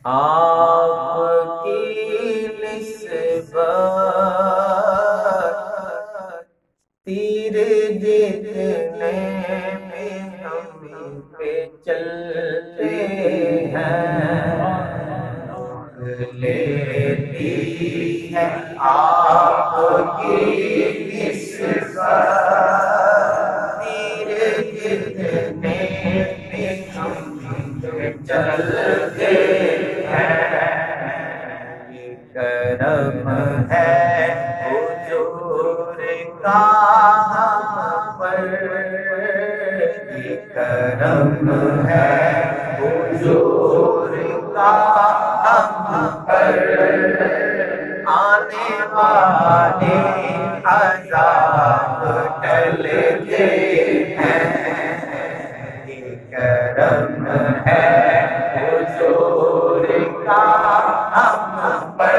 آپ کی نسبت تیر جتنے بھی ہم پہ چلتے ہیں لیتی ہے آپ کی نسبت تیر جتنے بھی ہم پہ چلتے کرم ہے حضور کا ہم پر، یہ کرم ہے حضور کا ہم پر، آنے والے عذاب ٹلتے ہیں، یہ کرم ہے حضور کا ہم پر،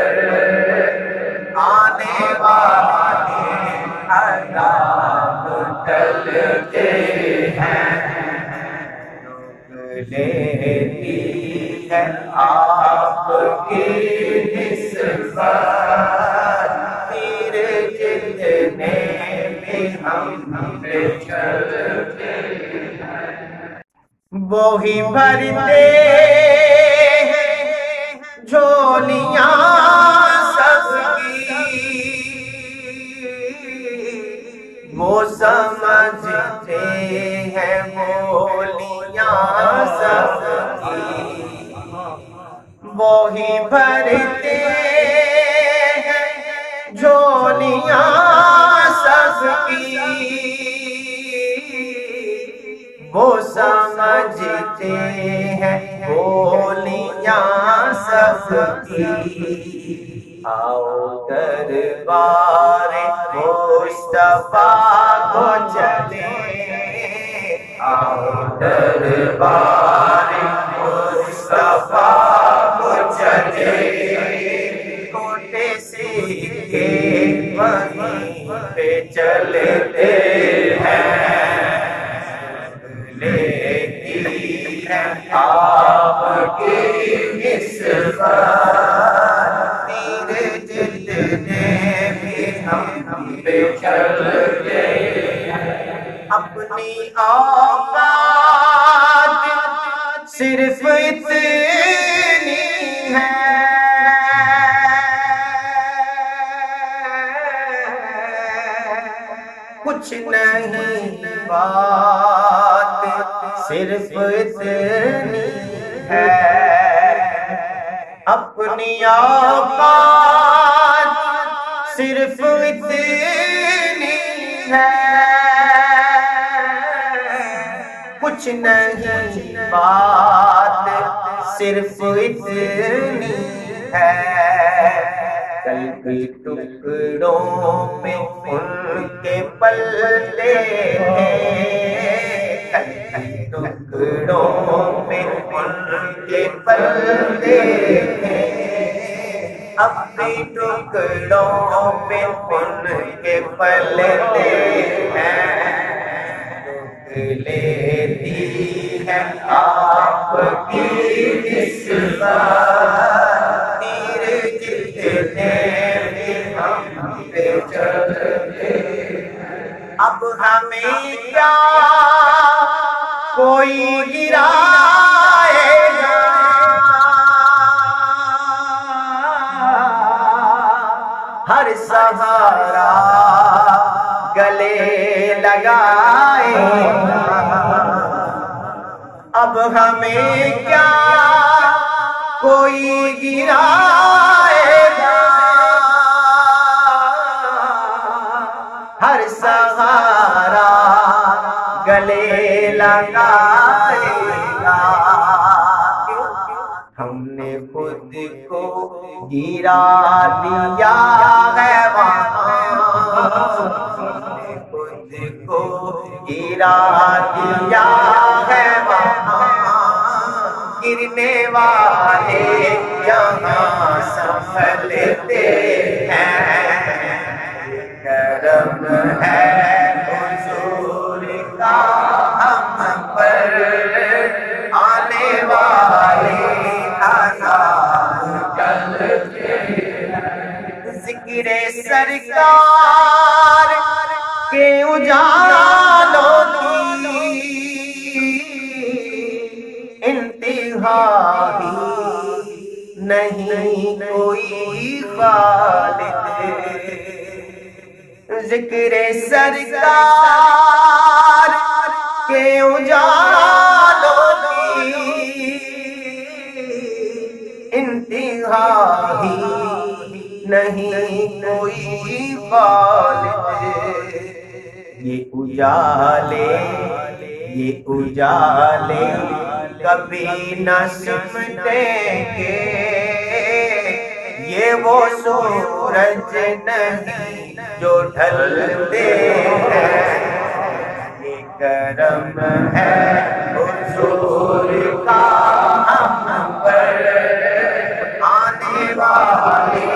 آنے والے عذاب ٹلتے ہیں، لیتی ہے آپ کی نسبت تیر جتنے بھی ہم پہ چلتے ہیں، وہی بھرتے جھولیاں سب کی، وہ سمجھتے ہیں بولیاں سب کی، وہی بھرتے ہیں جھولیاں سب کی، وہ سمجھتے ہیں بولیاں سب کی، آؤ دربار مصطفیٰ کو چلے، آؤ دربار مصطفیٰ کو چلے، کوٹے سیکھے وہیں پہ چلتے ہیں، لیتی ہے آپ کی نسبت تیر جتنے بھی ہم پہ چلتے ہیں، اپنی اوقات صرف اتنی ہے، کچھ نہیں بات صرف اتنی ہے، اپنی اوقات صرف اتنی ہے، کچھ نہیں بات صرف اتنی ہے، کل کے ٹکڑوں میں ان کے پلے تھے، کل کے ٹکڑوں میں ان کے پلے تھے، اب بھی ٹکڑوں میں ان کے پلے ہیں، لیتی ہے آپ کی نسبت تیر جتنے بھی ہم پہ چلتے ہیں، اب ہمیں کیا کوئی گرائے گا، ہر سہارا گلے لگائے گا، اب ہمیں کیا کوئی گرائے گا، ہر سہارا گلے لگائے گا، خود کو گرا دیا ہے وہاں، خود کو گرا دیا ہے وہاں، گرنے والے یہاں سنبھلتے ہیں، کرم ہے حضور کا ہم پر، آنے والے آزاد چلتے ہیں، ذکر سرکار کے اجالوں کی انتہا ہی نہیں کوئی خالد، ذکر سرکار کے اجالوں کی انتہا ہی نہیں کوئی خالد، یہ اجالے کبھی نہ سمٹیں گے، یہ وہ سورج نہیں جو ڈھلتے ہیں، یہ کرم ہے حضور کا ہم پر، آنے والے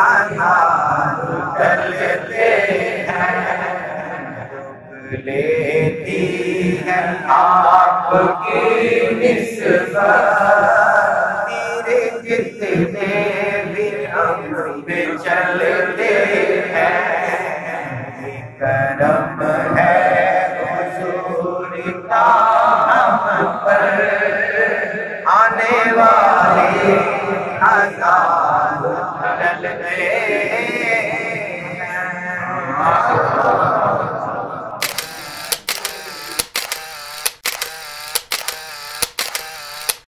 آزاد چلتے ہیں، لیتی ہے آپ کی نسبت، تیرے جتنے بھی ہم پہ چلتے ہیں، یہ کرم ہے حضور کا ہم پر، آنے والے آزاد چلتے